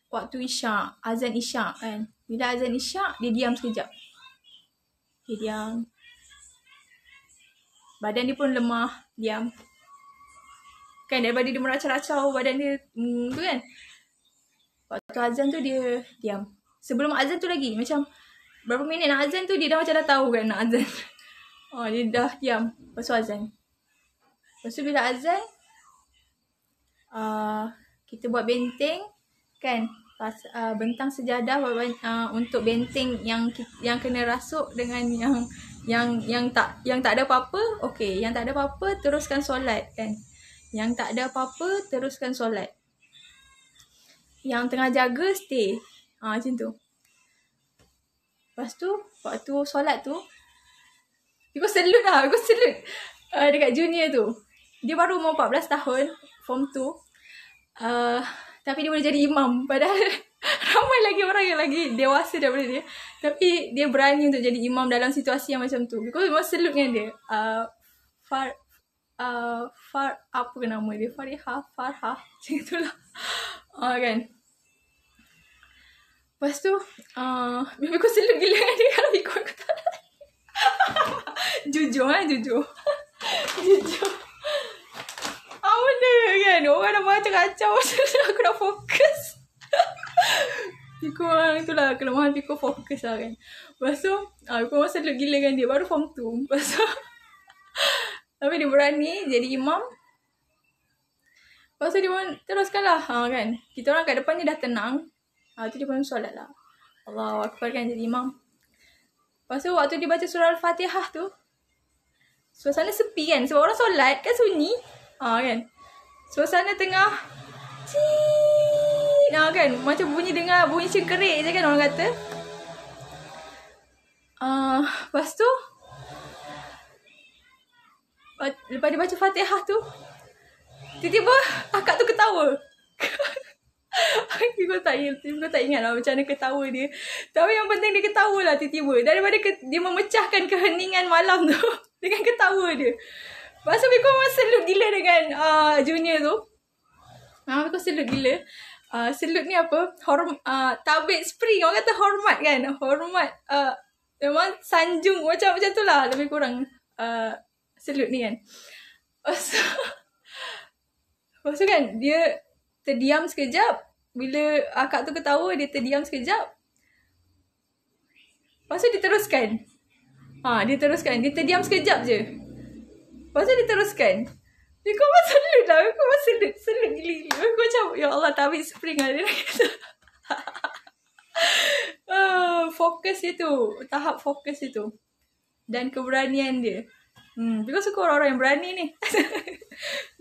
waktu isyak, azan isyak kan. Bila azan isyak, dia diam sekejap. Dia diam. Badan dia pun lemah, diam. Kan daripada dia meracau-racau badan dia tu kan. Waktu azan tu dia diam. Sebelum azan tu lagi, macam berapa minit nak azan tu, dia dah macam dah tahu kan nak azan. Dia dah diam. Lepas tu azan. Lepas tu bila azan, kita buat benteng kan. Bentang sejadah untuk benteng yang kena rasuk dengan yang tak ada apa-apa. Okey, yang tak ada apa-apa teruskan solat kan. Yang tak ada apa-apa teruskan solat. Yang tengah jaga stay. Macam tu. Lepas tu waktu solat tu Aku salute dekat junior tu. Dia baru umur 14 tahun, form 2. Tapi dia boleh jadi imam. Padahal ramai lagi orang yang lagi dewasa daripada dia. Tapi dia berani untuk jadi imam dalam situasi yang macam tu. Because memang salute dengan dia. Apa ke nama dia? Farhah. Macam itulah. Kan. Lepas tu, bibi aku salute gila dengan dia kalau ikut aku tak. Jujur. Jujur. Benda kan. Orang dah macam kacau. Aku nak fokus. Piku itulah kelemahan Piku, fokus lah kan. Lepas tu aku masa salute gila dengan dia. Baru form 2. Lepas tu tapi dia berani jadi imam. Lepas tu dia pun teruskan lah kan. Kita orang kat depan ni dah tenang. Tu dia pun solat lah. Allahu Akbar kan jadi imam. Lepas tu waktu dia baca surah Al-Fatihah tu, suasana sepi kan. Sebab orang solat kan sunyi. Kan. Suasana tengah kan. Macam bunyi cengkerik je kan orang kata. Lepas tu lepas dia baca Fatihah tu, tiba-tiba akak tu ketawa. Aku tak ingat lah macam mana ketawa dia. Tapi yang penting dia ketawa lah tiba-tiba. Daripada dia memecahkan keheningan malam tu dengan ketawa dia. Lepas tu aku memang salute gila dengan junior tu. Aku salute gila. Salute ni apa? Tabik spring. Orang kata hormat kan. Hormat. Memang sanjung macam tu lah. Lebih kurang salute ni kan. Lepas tu kan dia terdiam sekejap. Bila akak tu ketawa, dia terdiam sekejap. Lepas tu dia teruskan. Dia terdiam sekejap je. Lepas tu dia teruskan. Aku memang salute lah. Aku memang salute gila-gila. Aku macam, ya Allah, tabik spring lah. Dia kata. Fokus dia tu. Tahap fokus dia tu. Dan keberanian dia. Aku suka orang-orang yang berani ni.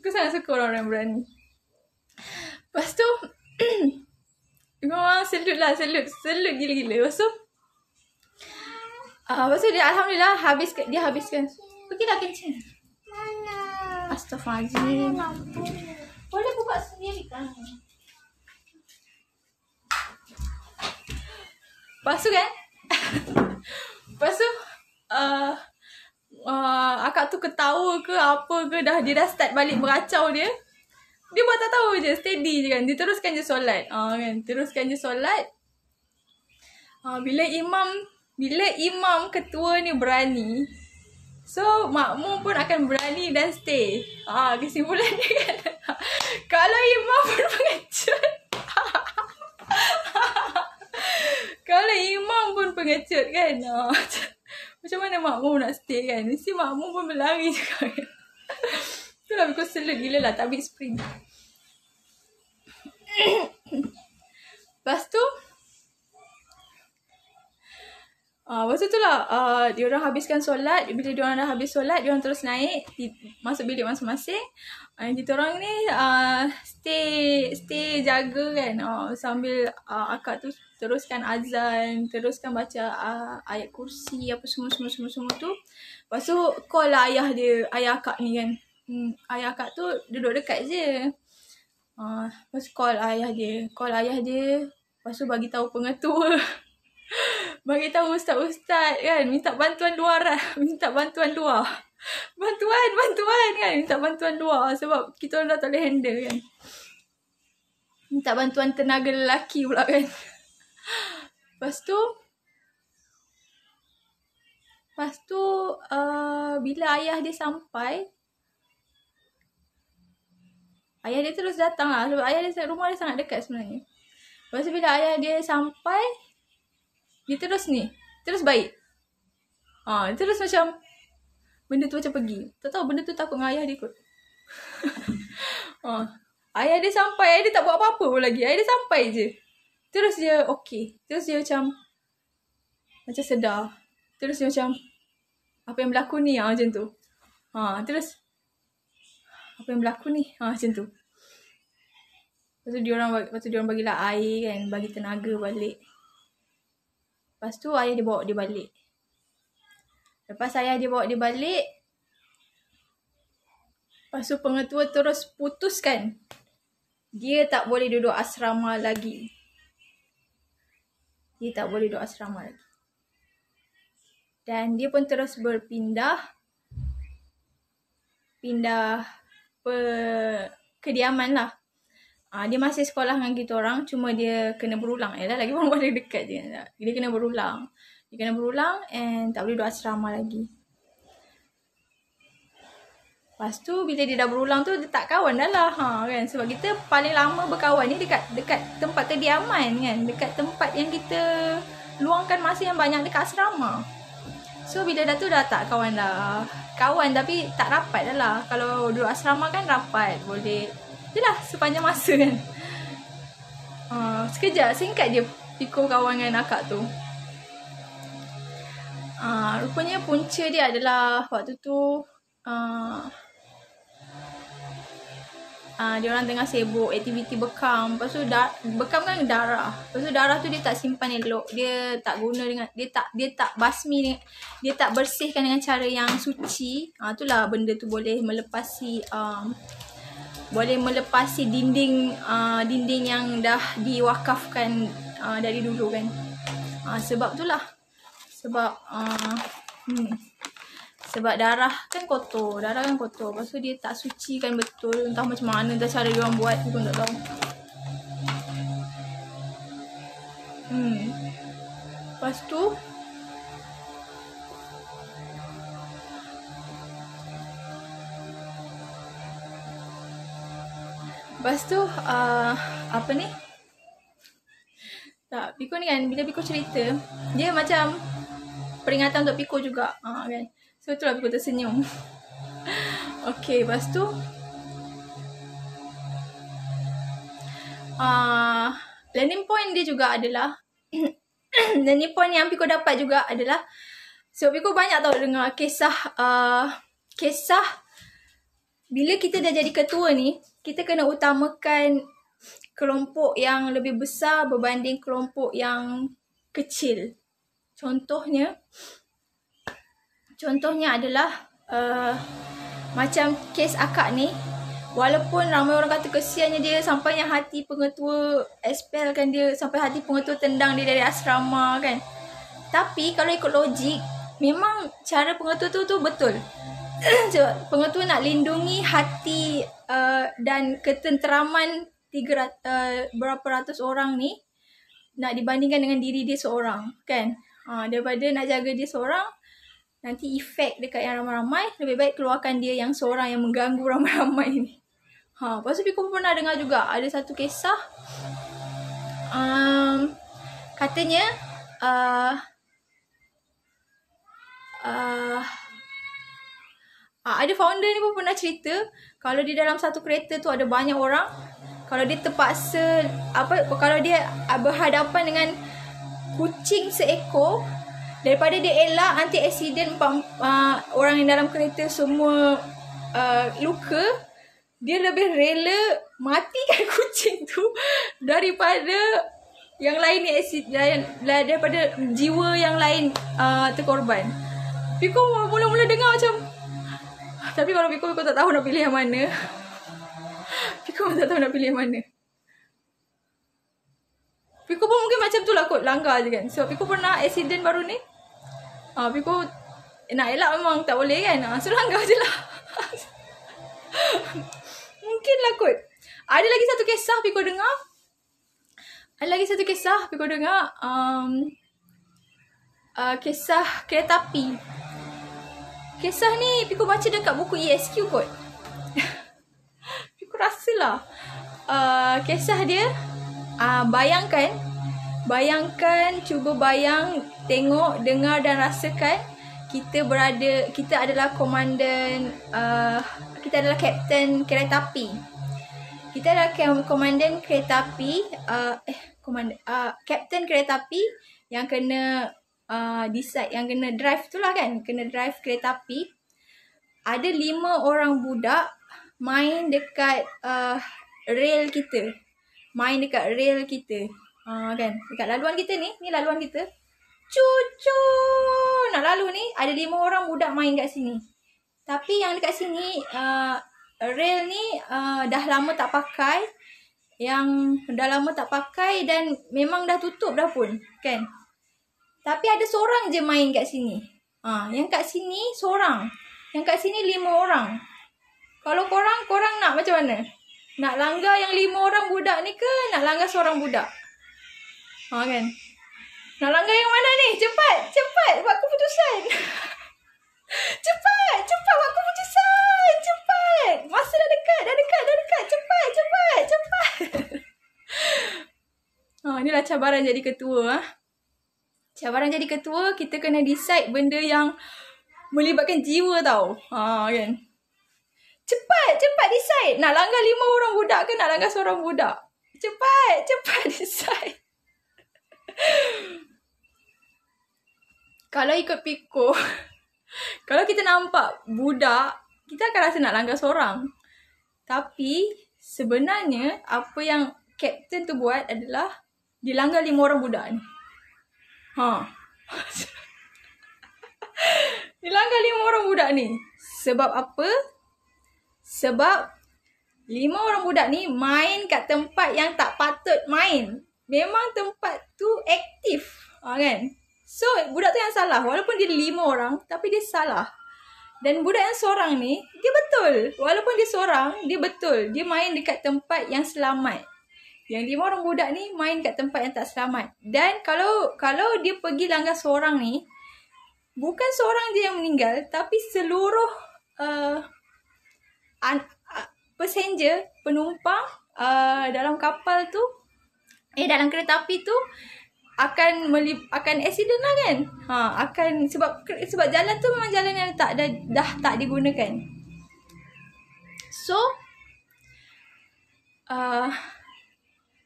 Aku sangat suka orang-orang yang berani. Lepas tu memang salute lah. Salute gila-gila. Lepas tu dia Alhamdulillah dia habiskan. Pergilah kencing. Mana? Astaghfirullahaladzim. Boleh buka sendiri kan. Lepas tu kan lepas tu akak tu ketawa ke apa ke, dia dah start balik beracau dia. Dia buat tak tahu je, steady je kan. Dia teruskan je solat. Kan, teruskan je solat. Bila imam ketua ni berani, so makmum pun akan berani dan stay. Kesimpulan dia kan. Kalau imam pun pengecut. Kalau imam pun pengecut kan. Macam mana makmum nak stay kan? Mesti makmum pun berlari juga kan. Itulah aku salute gila lah tabik spring. Lepas tu tu lah diorang habiskan solat. Bila diorang dah habis solat, diorang terus naik masuk bilik masing-masing. Kita orang ni stay jaga kan. Sambil akak tu teruskan azan, teruskan baca ayat kursi apa semua tu. Lepas tu call lah ayah akak ni kan. Ayah akak tu duduk dekat je. Lepas call ayah dia. Lepas tu bagi tahu pengetua. Bagi tahu ustaz-ustaz kan. Minta bantuan luar lah. Bantuan kan. Minta bantuan luar. Sebab kita orang dah tak boleh handle kan. Minta bantuan tenaga lelaki pula kan. Lepas tu bila ayah dia sampai, ayah dia terus datang lah. Sebab rumah dia sangat dekat sebenarnya. Lepas tu bila ayah dia sampai, dia terus baik. Dia terus macam benda tu macam pergi. Tak tahu benda tu takut dengan ayah dia kot. Ayah dia sampai, ayah dia tak buat apa-apa pun lagi. Ayah dia sampai je. Terus dia okey. Terus dia macam sedar. Terus dia macam, apa yang berlaku ni? Macam tu. Terus, apa yang berlaku ni? Macam tu. Lepas tu diorang bagilah air kan. Bagi tenaga balik. Lepas tu ayah dia bawa dia balik. Lepas ayah dia bawa dia balik. Lepas tu pengetua terus putuskan. Dia tak boleh duduk asrama lagi. Dan dia pun terus kediaman lah. Dia masih sekolah dengan kita orang, cuma dia kena berulang. Yalah, lagi orang pada dekat je. Dia kena berulang. And tak boleh duduk asrama lagi. Lepas tu bila dia dah berulang tu, dia tak kawan dah lah. Kan? Sebab kita paling lama berkawan ni dekat tempat kediaman kan. Dekat tempat yang kita luangkan masa yang banyak dekat asrama. So bila dah tu dah tak kawan dah. Kawan tapi tak rapat dah lah. Kalau duduk asrama kan rapat. Boleh. Yelah sepanjang masa kan. Sekejap, singkat je Piko kawan dengan akak tu. Rupanya punca dia adalah waktu tu dia orang tengah sibuk aktiviti bekam. Lepas tu bekam kan darah. Lepas tu darah tu dia tak simpan elok. Dia tak guna dengan dia tak basmi, dia tak bersihkan dengan cara yang suci. Itulah benda tu boleh melepasi dinding yang dah diwakafkan dari dulu kan. Sebab itulah. Sebab darah kan kotor. Lepas tu dia tak sucikan betul. Entah macam mana dah cara dia orang buat. Aku pun tak tahu. Lepas tu apa ni? Tak, Piko ni kan, bila Piko cerita, dia macam peringatan untuk Piko juga. Kan? So itulah Piko tersenyum. Okay, lepas tu learning point dia juga adalah learning point yang Piko dapat juga adalah, so Piko banyak tahu dengar kisah bila kita dah jadi ketua ni, kita kena utamakan kelompok yang lebih besar berbanding kelompok yang kecil. Contohnya adalah macam kes akak ni, walaupun ramai orang kata kesiannya dia sampai yang hati pengetua expelkan dia, sampai hati pengetua tendang dia dari asrama kan. Tapi kalau ikut logik, memang cara pengetua tu betul. Pengetua nak lindungi hati dan ketenteraman berapa ratus orang ni, nak dibandingkan dengan diri dia seorang kan. Daripada nak jaga dia seorang, nanti efek dekat yang ramai-ramai, lebih baik keluarkan dia yang seorang yang mengganggu ramai-ramai ni. Lepas tu Piko pernah dengar juga ada satu kisah, katanya ada founder ni pun pernah cerita, kalau di dalam satu kereta tu ada banyak orang, kalau dia terpaksa kalau dia berhadapan dengan kucing seekor, daripada dia elak anti accident orang yang dalam kereta semua luka, dia lebih rela matikan kucing tu daripada yang lain ni daripada jiwa yang lain terkorban. Piko mula-mula dengar macam, tapi kalau Piko tak tahu nak pilih yang mana. Piko pun mungkin macam tu lah kot, langgar je kan. Sebab Piko pernah accident baru ni. Piko nak elak memang tak boleh kan. So langgar je lah. Mungkin lah kot. Ada lagi satu kisah Piko dengar. Kisah kereta api. Kisah ni Piko baca dekat buku ESQ kot. Piko rasalah kisah dia, bayangkan, cuba tengok, dengar dan rasakan kita adalah komandan, kita adalah kapten kereta api. Kita adalah komandan kereta api, kapten kereta api yang kena decide, yang kena drive tu lah kan, kena drive kereta api. Ada 5 orang budak main dekat rail kita. Kan, dekat laluan kita ni laluan kita. Cucu nak lalu ni, ada 5 orang budak main kat sini. Tapi yang dekat sini rail ni dah lama tak pakai. Dan memang dah tutup dah pun kan. Tapi ada seorang je main kat sini. Yang kat sini seorang. Yang kat sini 5 orang. Kalau korang nak macam mana? Nak langgar yang 5 orang budak ni ke nak langgar seorang budak? Kan? Nak langgar yang mana ni? Cepat buat keputusan. Cepat buat keputusan. Cepat. Masa dah dekat. Cepat. Inilah cabaran jadi ketua. Cabaran jadi ketua, kita kena decide benda yang melibatkan jiwa tau. Kan? Cepat decide. Nak langgar 5 orang budak ke nak langgar seorang budak? Cepat decide. Kalau ikut Piko, kalau kita nampak budak, kita akan rasa nak langgar seorang. Tapi sebenarnya apa yang kapten tu buat adalah dia langgar 5 orang budak ni. Dia langgar 5 orang budak ni. Sebab apa? Sebab 5 orang budak ni main kat tempat yang tak patut main. Memang tempat tu aktif. Kan? So, budak tu yang salah. Walaupun dia 5 orang, tapi dia salah. Dan budak yang seorang ni, dia betul. Walaupun dia seorang, dia betul. Dia main dekat tempat yang selamat. Yang 5 orang budak ni main kat tempat yang tak selamat. Dan kalau dia pergi langgar seorang ni, bukan seorang je yang meninggal, tapi seluruh passenger, penumpang dalam kapal tu, dalam kereta api tu akan accident lah kan. Akan sebab jalan tu memang jalan yang dah tak digunakan. So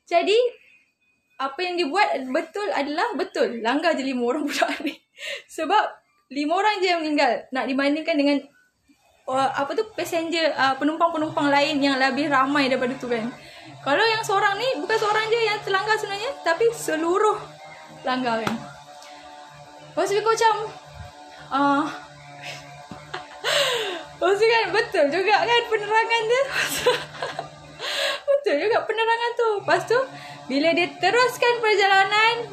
jadi apa yang dibuat adalah betul. Langgar je 5 orang budak ni. Sebab 5 orang je yang meninggal nak dibandingkan dengan passenger, penumpang-penumpang lain yang lebih ramai daripada tu kan. Kalau yang seorang ni bukan seorang je yang terlanggar sebenarnya, tapi seluruh langgar kan. Lepas tu macam lepas tu kan betul juga kan penerangan dia. Betul juga penerangan tu. Lepas tu bila dia teruskan perjalanan,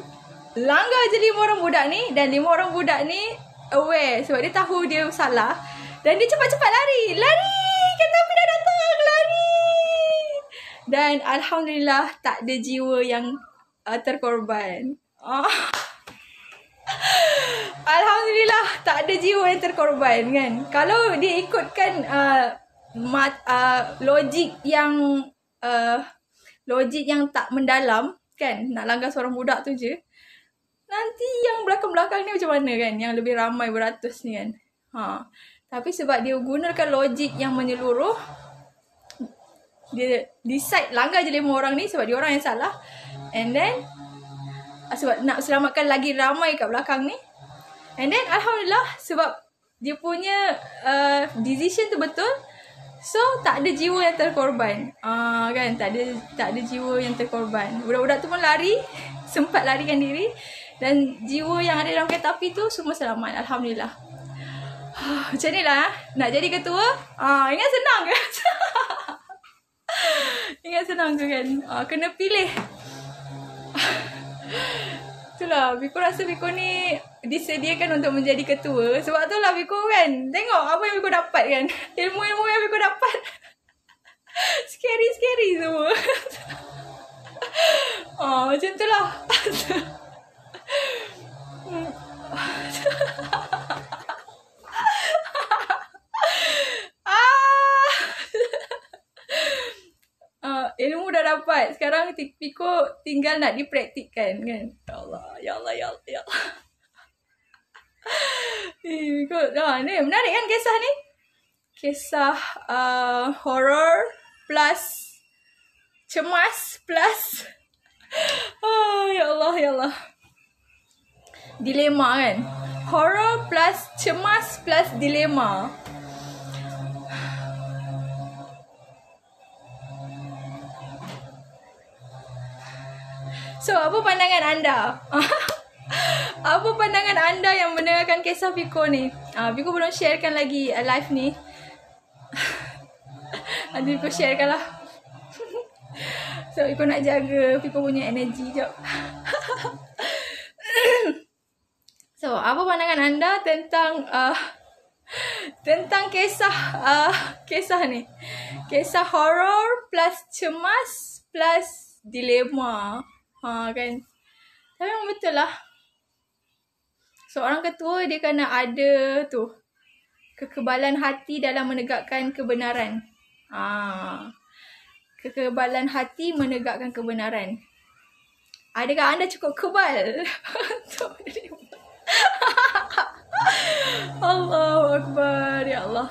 langgar je 5 orang budak ni. Dan 5 orang budak ni aware sebab dia tahu dia salah. Dan dia cepat-cepat lari. Kereta api dah datang. Lari. Dan alhamdulillah tak ada jiwa yang terkorban. Alhamdulillah tak ada jiwa yang terkorban kan. Kalau dia ikutkan logik yang tak mendalam kan, nak langgar seorang budak tu je, nanti yang belakang-belakang ni macam mana kan, yang lebih ramai beratus ni kan. Tapi sebab dia gunakan logik yang menyeluruh, dia decide langgar je 5 orang ni sebab dia orang yang salah. And then sebab nak selamatkan lagi ramai kat belakang ni. And then alhamdulillah sebab dia punya decision tu betul. So tak ada jiwa yang terkorban. Kan, tak ada jiwa yang terkorban. Budak-budak tu pun lari, sempat larikan diri, dan jiwa yang ada dalam kereta api tu semua selamat, alhamdulillah. Macam ni lah nak jadi ketua. Ingat senang ke? Ingat senang ke kan? Kena pilih. Itulah, Biko rasa Biko ni disediakan untuk menjadi ketua. Sebab tu lah Biko kan, tengok apa yang Biko dapat kan. Ilmu-ilmu yang Biko dapat. Scary semua. Macam tu lah. Ilmu dah dapat. Sekarang Piko tinggal nak dipraktikkan kan. Ya Allah. Ni menarik kan kisah ni? Kisah horror plus cemas plus ya Allah, ya Allah. Dilema kan? Horror plus cemas plus dilema. So, apa pandangan anda? Apa pandangan anda yang mendengarkan kisah Piko ni? Piko belum sharekan lagi live ni. Nanti Piko sharekan lah. So, Piko nak jaga Piko punya energi jap. So, apa pandangan anda tentang kisah ni? Kisah horror plus cemas plus dilema. Kan? Tapi memang betul lah. Seorang ketua dia kena ada tu kekebalan hati dalam menegakkan kebenaran. Kekebalan hati menegakkan kebenaran. Adakah anda cukup kebal untuk menerima? Allahu Akbar, ya Allah.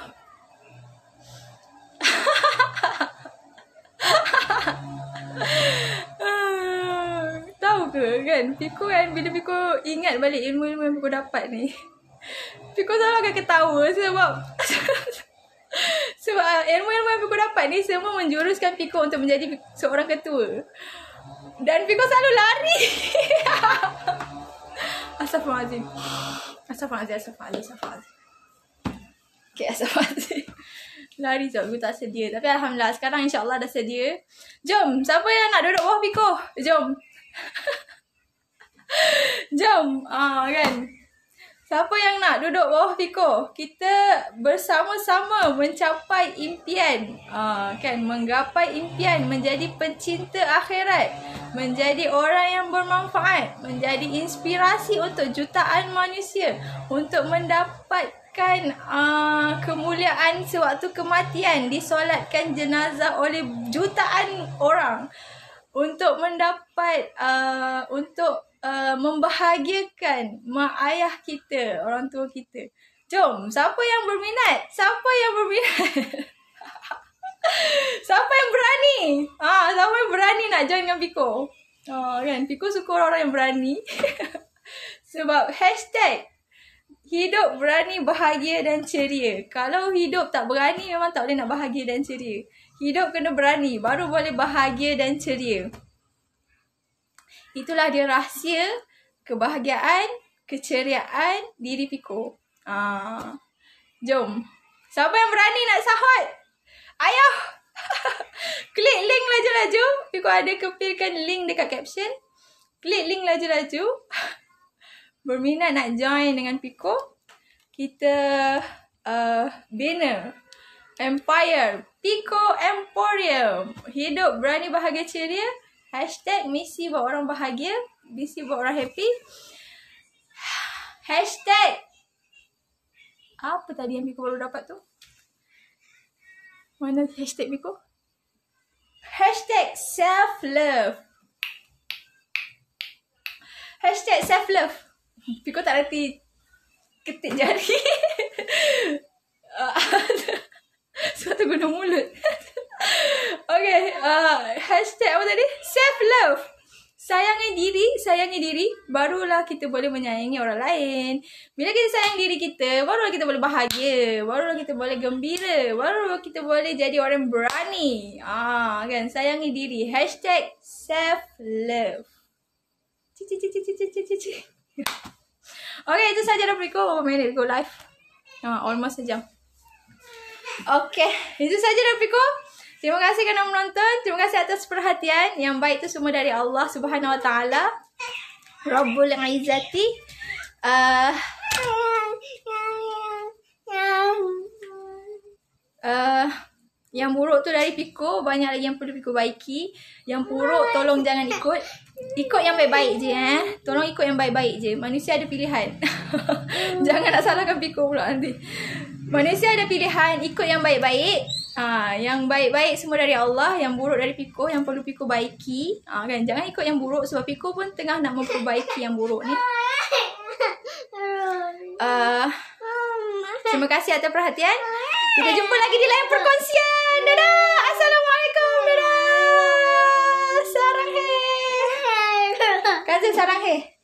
Tahu ke kan, Piko kan bila Piko ingat balik ilmu-ilmu yang Piko dapat ni, Piko selalu akan ketawa sebab ilmu-ilmu yang Piko dapat ni semua menjuruskan Piko untuk menjadi seorang ketua. Dan Piko selalu lari. Astaghfirullahaladzim. Okay, astaghfirullahaladzim. Lari sebab Piko tak sedia. Tapi Alhamdulillah sekarang insyaAllah dah sedia. Jom, siapa yang nak duduk bawah Piko? Jom. Jom, kan. Siapa yang nak duduk bawah Piko? Kita bersama-sama mencapai impian. Kan, menggapai impian, menjadi pencinta akhirat, menjadi orang yang bermanfaat, menjadi inspirasi untuk jutaan manusia, untuk mendapatkan kemuliaan sewaktu kematian, disolatkan jenazah oleh jutaan orang, untuk mendapat membahagiakan mak ayah kita, orang tua kita. Jom, siapa yang berminat? Siapa yang berani? Siapa yang berani nak join dengan Piko? Kan, Piko suka orang-orang yang berani. Sebab hashtag hidup berani, bahagia dan ceria. Kalau hidup tak berani, memang tak boleh nak bahagia dan ceria. Hidup kena berani, baru boleh bahagia dan ceria. Itulah dia rahsia kebahagiaan, keceriaan diri Piko. Jom. Siapa yang berani nak sahut? Ayo. Klik link laju-laju. Piko ada kepilkan link dekat caption. Klik link laju-laju. Berminat nak join dengan Piko. Kita bina Empire Piko Emporium. Hidup berani, bahagia, ceria. Hashtag misi buat orang bahagia, misi buat orang happy. Hashtag apa tadi yang Piko baru dapat tu? Mana hashtag Piko? Hashtag self-love. Hashtag self-love. Piko tak reti ketik jari. Sebab tu guna mulut. Okay, hashtag apa tadi? Self-love. Sayangi diri, barulah kita boleh menyayangi orang lain. Bila kita sayang diri kita, barulah kita boleh bahagia, barulah kita boleh gembira, barulah kita boleh jadi orang yang berani. Kan, sayangi diri. Hashtag self-love. Okay, itu saja dah Piko. Berapa minit Piko live? Almost sejam. Okay, itu saja dah Piko. Terima kasih kerana menonton. Terima kasih atas perhatian. Yang baik tu semua dari Allah Subhanahu Wa Taala, Rabbul Izzati. Yang buruk tu dari Piko. Banyak lagi yang perlu Piko baiki. Yang buruk tolong jangan ikut. Ikut yang baik-baik je. Tolong ikut yang baik-baik je. Manusia ada pilihan. Jangan nak salahkan Piko pula nanti. Manusia ada pilihan. Ikut yang baik-baik. Yang baik-baik semua dari Allah, yang buruk dari Piko, yang perlu Piko baiki. Kan, jangan ikut yang buruk sebab Piko pun tengah nak memperbaiki yang buruk ni. Terima kasih atas perhatian. Kita jumpa lagi di lain perkongsian. Dadah. Assalamualaikum. Dadah. Sarang he. Kazi sarang he.